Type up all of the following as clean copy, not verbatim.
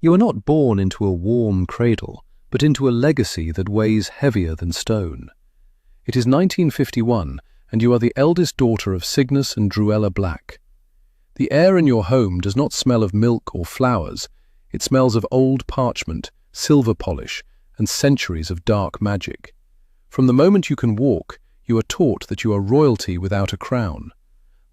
You are not born into a warm cradle, but into a legacy that weighs heavier than stone. It is 1951, and you are the eldest daughter of Cygnus and Druella Black. The air in your home does not smell of milk or flowers. It smells of old parchment, silver polish, and centuries of dark magic. From the moment you can walk, you are taught that you are royalty without a crown.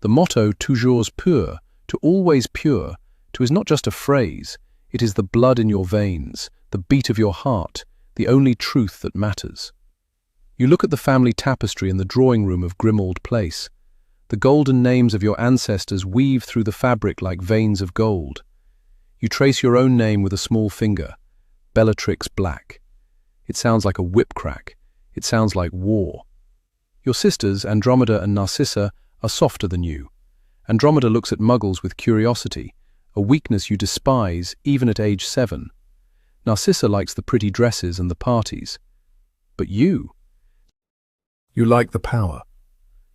The motto toujours pur, to always pure, is not just a phrase. It is the blood in your veins, the beat of your heart, the only truth that matters. You look at the family tapestry in the drawing room of Grimmauld Place. The golden names of your ancestors weave through the fabric like veins of gold. You trace your own name with a small finger, Bellatrix Black. It sounds like a whip crack. It sounds like war. Your sisters, Andromeda and Narcissa, are softer than you. Andromeda looks at muggles with curiosity, a weakness you despise even at age 7. Narcissa likes the pretty dresses and the parties. But you like the power.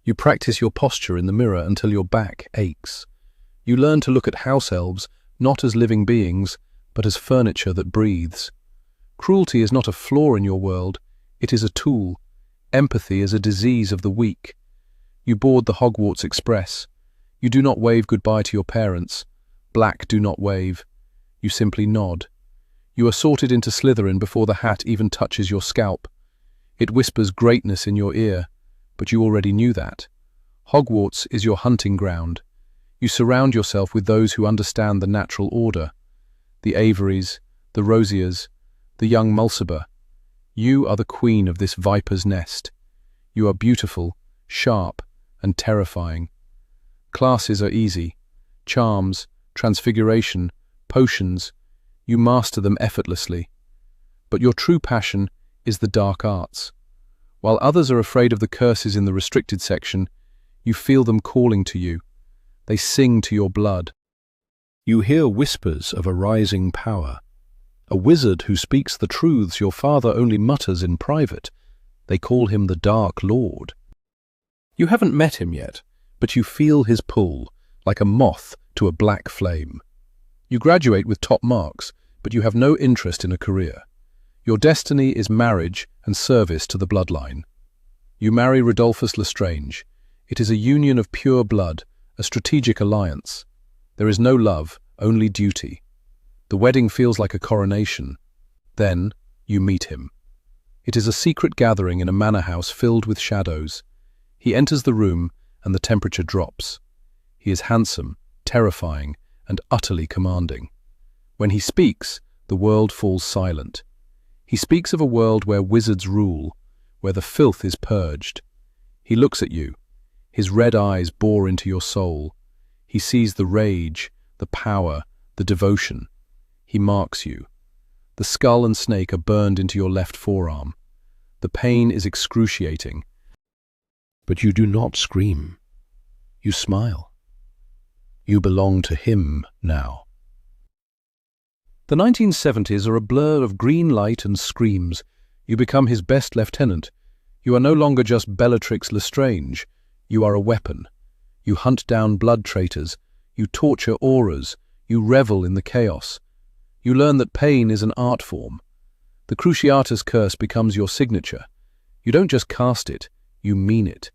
You practice your posture in the mirror until your back aches. You learn to look at house elves not as living beings, but as furniture that breathes. Cruelty is not a flaw in your world, it is a tool. Empathy is a disease of the weak. You board the Hogwarts Express. You do not wave goodbye to your parents. Black do not wave. You simply nod. You are sorted into Slytherin before the hat even touches your scalp. It whispers greatness in your ear, but you already knew that. Hogwarts is your hunting ground. You surround yourself with those who understand the natural order. The Averys, the Rosiers, the young Mulciber. You are the queen of this viper's nest. You are beautiful, sharp, and terrifying. Classes are easy. Charms, transfiguration, potions, you master them effortlessly. But your true passion is the dark arts. While others are afraid of the curses in the restricted section, you feel them calling to you. They sing to your blood. You hear whispers of a rising power. A wizard who speaks the truths your father only mutters in private. They call him the Dark Lord. You haven't met him yet, but you feel his pull, like a moth to a black flame. You graduate with top marks, but you have no interest in a career. Your destiny is marriage and service to the bloodline. You marry Rodolphus Lestrange. It is a union of pure blood, a strategic alliance. There is no love, only duty. The wedding feels like a coronation. Then you meet him. It is a secret gathering in a manor house filled with shadows. He enters the room and the temperature drops. He is handsome, terrifying, and utterly commanding. When he speaks, the world falls silent. He speaks of a world where wizards rule, where the filth is purged. He looks at you. His red eyes bore into your soul. He sees the rage, the power, the devotion. He marks you. The skull and snake are burned into your left forearm. The pain is excruciating. But you do not scream. You smile. You belong to him now. The 1970s are a blur of green light and screams. You become his best lieutenant. You are no longer just Bellatrix Lestrange. You are a weapon. You hunt down blood traitors. You torture auras. You revel in the chaos. You learn that pain is an art form. The Cruciatus curse becomes your signature. You don't just cast it, you mean it.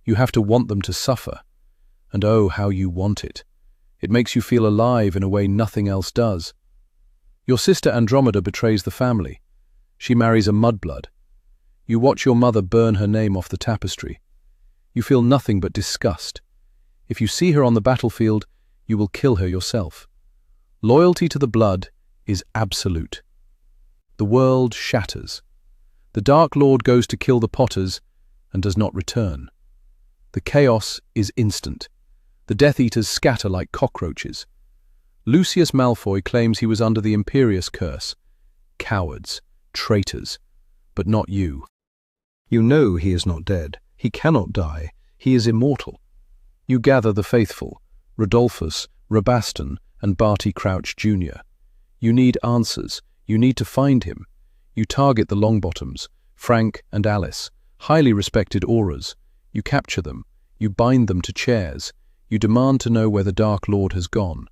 You have to want them to suffer. And oh, how you want it. It makes you feel alive in a way nothing else does. Your sister Andromeda betrays the family. She marries a mudblood. You watch your mother burn her name off the tapestry. You feel nothing but disgust. If you see her on the battlefield, you will kill her yourself. Loyalty to the blood is absolute. The world shatters. The Dark Lord goes to kill the Potters and does not return. The chaos is instant. The Death Eaters scatter like cockroaches. Lucius Malfoy claims he was under the Imperius curse. Cowards, traitors, but not you. You know he is not dead. He cannot die. He is immortal. You gather the faithful, Rodolphus, Rabaston, and Barty Crouch Jr. You need answers. You need to find him. You target the Longbottoms, Frank and Alice, highly respected auras. You capture them. You bind them to chairs. You demand to know where the Dark Lord has gone.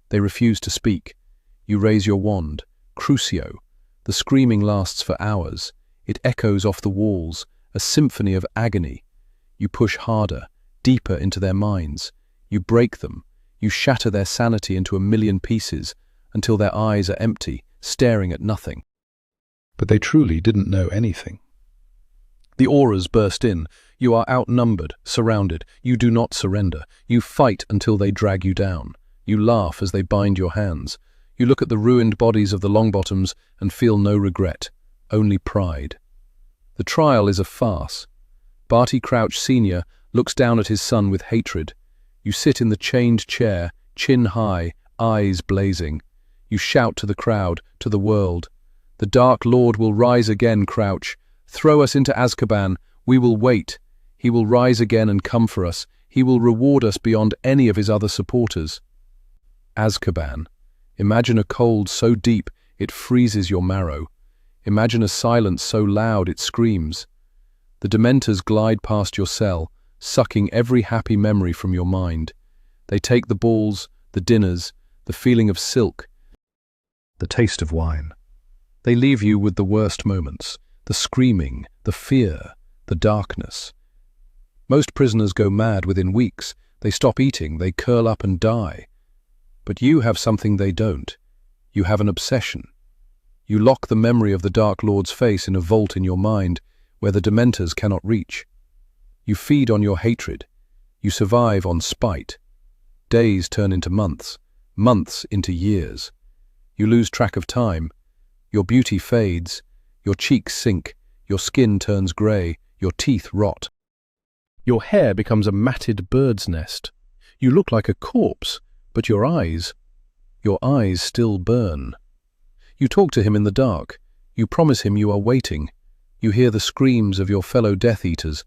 They refuse to speak. You raise your wand. Crucio. The screaming lasts for hours. It echoes off the walls, a symphony of agony. You push harder, deeper into their minds. You break them. You shatter their sanity into a million pieces, until their eyes are empty, staring at nothing. But they truly didn't know anything. The auras burst in. You are outnumbered, surrounded. You do not surrender. You fight until they drag you down. You laugh as they bind your hands. You look at the ruined bodies of the Longbottoms and feel no regret, only pride. The trial is a farce. Barty Crouch Sr. looks down at his son with hatred. You sit in the chained chair, chin high, eyes blazing. You shout to the crowd, to the world. The Dark Lord will rise again, Crouch. Throw us into Azkaban. We will wait. He will rise again and come for us. He will reward us beyond any of his other supporters. Azkaban. Imagine a cold so deep it freezes your marrow. Imagine a silence so loud it screams. The Dementors glide past your cell, sucking every happy memory from your mind. They take the balls, the dinners, the feeling of silk, The taste of wine. They leave you with the worst moments, the screaming, the fear, the darkness. Most prisoners go mad within weeks. They stop eating, they curl up and die. But you have something they don't. You have an obsession. You lock the memory of the Dark Lord's face in a vault in your mind where the Dementors cannot reach. You feed on your hatred. You survive on spite. Days turn into months, months into years. You lose track of time. Your beauty fades. Your cheeks sink. Your skin turns grey. Your teeth rot. Your hair becomes a matted bird's nest. You look like a corpse, but your eyes still burn. You talk to him in the dark. You promise him you are waiting. You hear the screams of your fellow Death Eaters.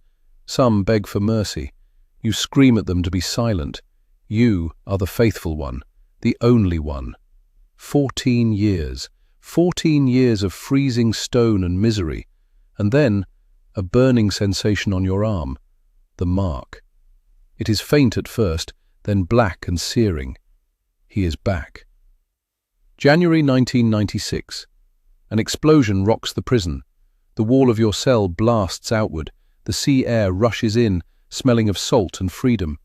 Some beg for mercy. You scream at them to be silent. You are the faithful one, the only one. 14 years. 14 years of freezing stone and misery. And then, a burning sensation on your arm. The mark. It is faint at first, then black and searing. He is back. January 1996. An explosion rocks the prison. The wall of your cell blasts outward. The sea air rushes in, smelling of salt and freedom.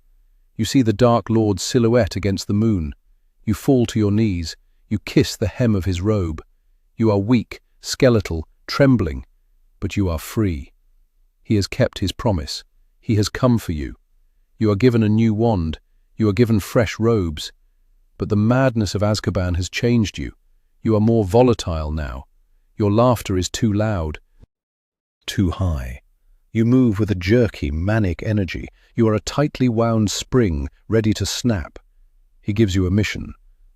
You see the Dark Lord's silhouette against the moon. You fall to your knees. You kiss the hem of his robe. You are weak, skeletal, trembling, but you are free. He has kept his promise. He has come for you. You are given a new wand. You are given fresh robes. But the madness of Azkaban has changed you. You are more volatile now. Your laughter is too loud, too high. You move with a jerky, manic energy. You are a tightly wound spring, ready to snap. He gives you a mission.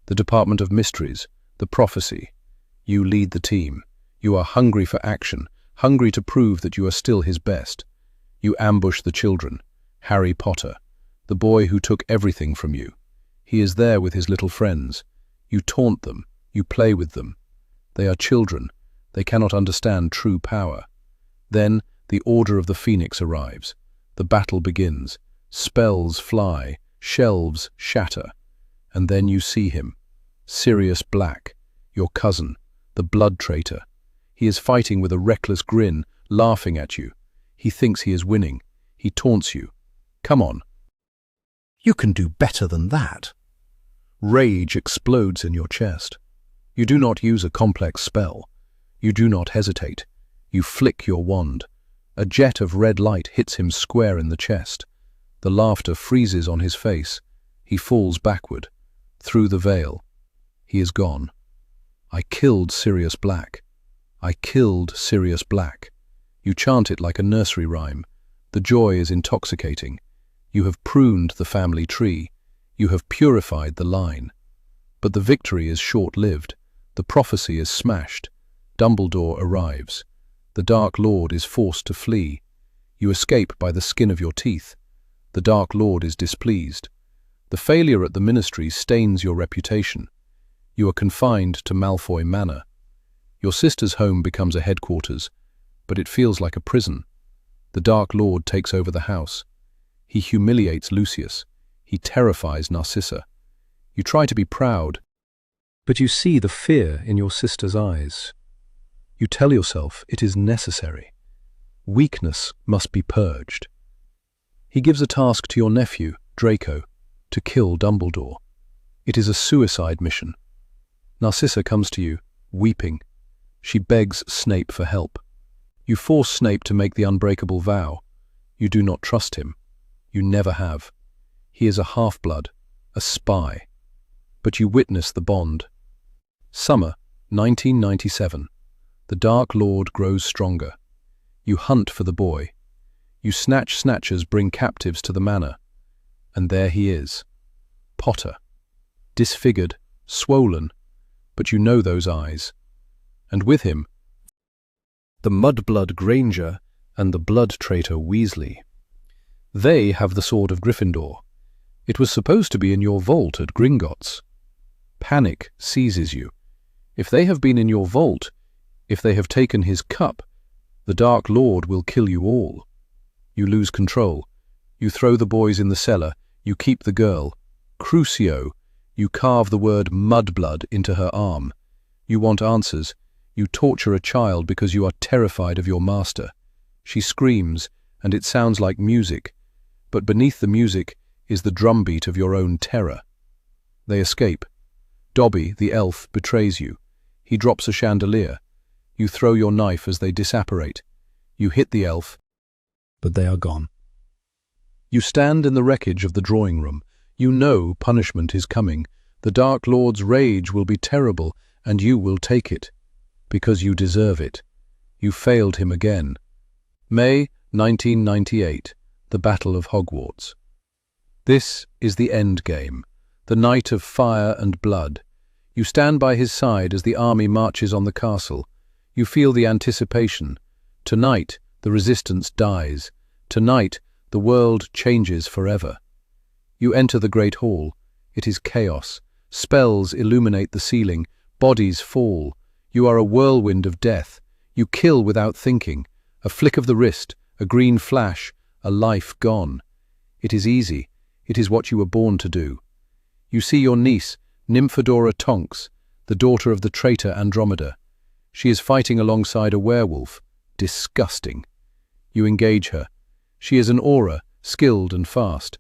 The Department of Mysteries, the prophecy. You lead the team. You are hungry for action, hungry to prove that you are still his best. You ambush the children. Harry Potter, the boy who took everything from you. He is there with his little friends. You taunt them. You play with them. They are children. They cannot understand true power. Then the Order of the Phoenix arrives. The battle begins. Spells fly. Shelves shatter. And then you see him. Sirius Black, your cousin, the blood traitor. He is fighting with a reckless grin, laughing at you. He thinks he is winning. He taunts you. Come on. You can do better than that. Rage explodes in your chest. You do not use a complex spell. You do not hesitate. You flick your wand. A jet of red light hits him square in the chest. The laughter freezes on his face. He falls backward. Through the veil. He is gone. I killed Sirius Black. I killed Sirius Black. You chant it like a nursery rhyme. The joy is intoxicating. You have pruned the family tree. You have purified the line. But the victory is short-lived. The prophecy is smashed. Dumbledore arrives. The Dark Lord is forced to flee. You escape by the skin of your teeth. The Dark Lord is displeased. The failure at the Ministry stains your reputation. You are confined to Malfoy Manor. Your sister's home becomes a headquarters, but it feels like a prison. The Dark Lord takes over the house. He humiliates Lucius. He terrifies Narcissa. You try to be proud, But you see the fear in your sister's eyes. You tell yourself it is necessary. Weakness must be purged. He gives a task to your nephew, Draco, to kill Dumbledore. It is a suicide mission. Narcissa comes to you, weeping. She begs Snape for help. You force Snape to make the unbreakable vow. You do not trust him. You never have. He is a half-blood, a spy. But you witness the bond. Summer, 1997. The Dark Lord grows stronger. You hunt for the boy. You snatchers bring captives to the manor. And there he is. Potter. Disfigured, swollen, but you know those eyes. And with him, the mudblood Granger and the blood traitor Weasley. They have the sword of Gryffindor. It was supposed to be in your vault at Gringotts. Panic seizes you. If they have been in your vault, if they have taken his cup, the Dark Lord will kill you all. You lose control. You throw the boys in the cellar. You keep the girl. Crucio. You carve the word mudblood into her arm. You want answers. You torture a child because you are terrified of your master. She screams, and it sounds like music. But beneath the music is the drumbeat of your own terror. They escape. Dobby, the elf, betrays you. He drops a chandelier. You throw your knife as they disapparate. You hit the elf, but they are gone. You stand in the wreckage of the drawing room. You know punishment is coming. The Dark Lord's rage will be terrible, and you will take it. Because you deserve it. You failed him again. May 1998. The Battle of Hogwarts. This is the end game, the night of fire and blood. You stand by his side as the army marches on the castle. You feel the anticipation. Tonight, the resistance dies. Tonight, the world changes forever. You enter the great hall. It is chaos. Spells illuminate the ceiling. Bodies fall. You are a whirlwind of death. You kill without thinking. A flick of the wrist, a green flash, a life gone. It is easy. It is what you were born to do. You see your niece, Nymphadora Tonks, the daughter of the traitor Andromeda. She is fighting alongside a werewolf. Disgusting. You engage her. She is an aura, skilled and fast.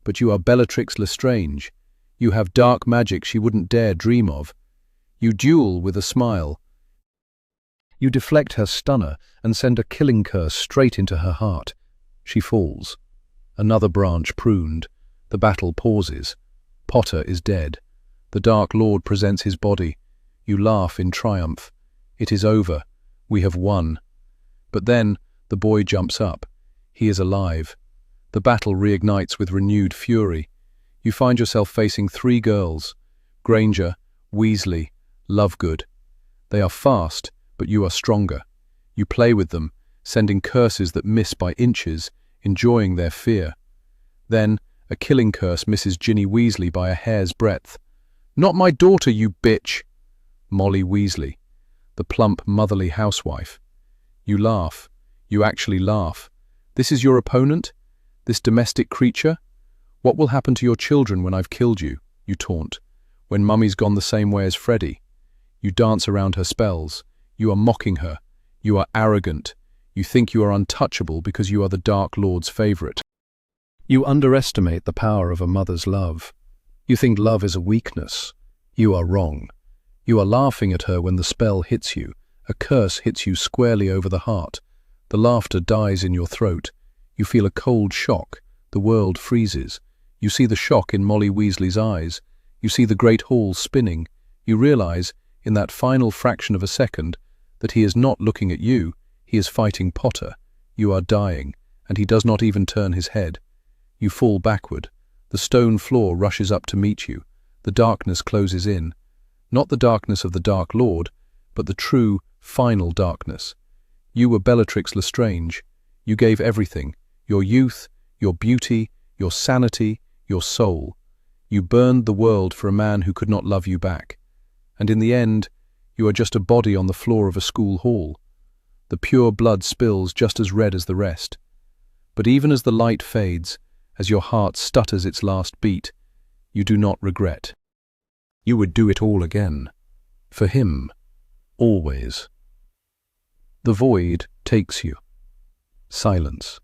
But you are Bellatrix Lestrange. You have dark magic she wouldn't dare dream of. You duel with a smile. You deflect her stunner and send a killing curse straight into her heart. She falls. Another branch pruned. The battle pauses. Potter is dead. The Dark Lord presents his body. You laugh in triumph. It is over. We have won. But then the boy jumps up. He is alive. The battle reignites with renewed fury. You find yourself facing 3 girls. Granger, Weasley, Lovegood. They are fast, but you are stronger. You play with them, sending curses that miss by inches, enjoying their fear. Then, a killing curse misses Ginny Weasley by a hair's breadth. "Not my daughter, you bitch!" Molly Weasley, the plump, motherly housewife. You laugh. You actually laugh. This is your opponent? This domestic creature? "What will happen to your children when I've killed you?" you taunt. "When Mummy's gone the same way as Freddie." You dance around her spells. You are mocking her. You are arrogant. You think you are untouchable because you are the Dark Lord's favorite. You underestimate the power of a mother's love. You think love is a weakness. You are wrong. You are laughing at her when the spell hits you. A curse hits you squarely over the heart. The laughter dies in your throat. You feel a cold shock. The world freezes. You see the shock in Molly Weasley's eyes. You see the great hall spinning. You realize, in that final fraction of a second, that he is not looking at you. He is fighting Potter. You are dying, and he does not even turn his head. You fall backward. The stone floor rushes up to meet you. The darkness closes in. Not the darkness of the Dark Lord, but the true, final darkness. You were Bellatrix Lestrange. You gave everything. Your youth, your beauty, your sanity, your soul. You burned the world for a man who could not love you back. And in the end, you are just a body on the floor of a school hall. The pure blood spills just as red as the rest. But even as the light fades, as your heart stutters its last beat, you do not regret. You would do it all again. For him, always. The void takes you. Silence.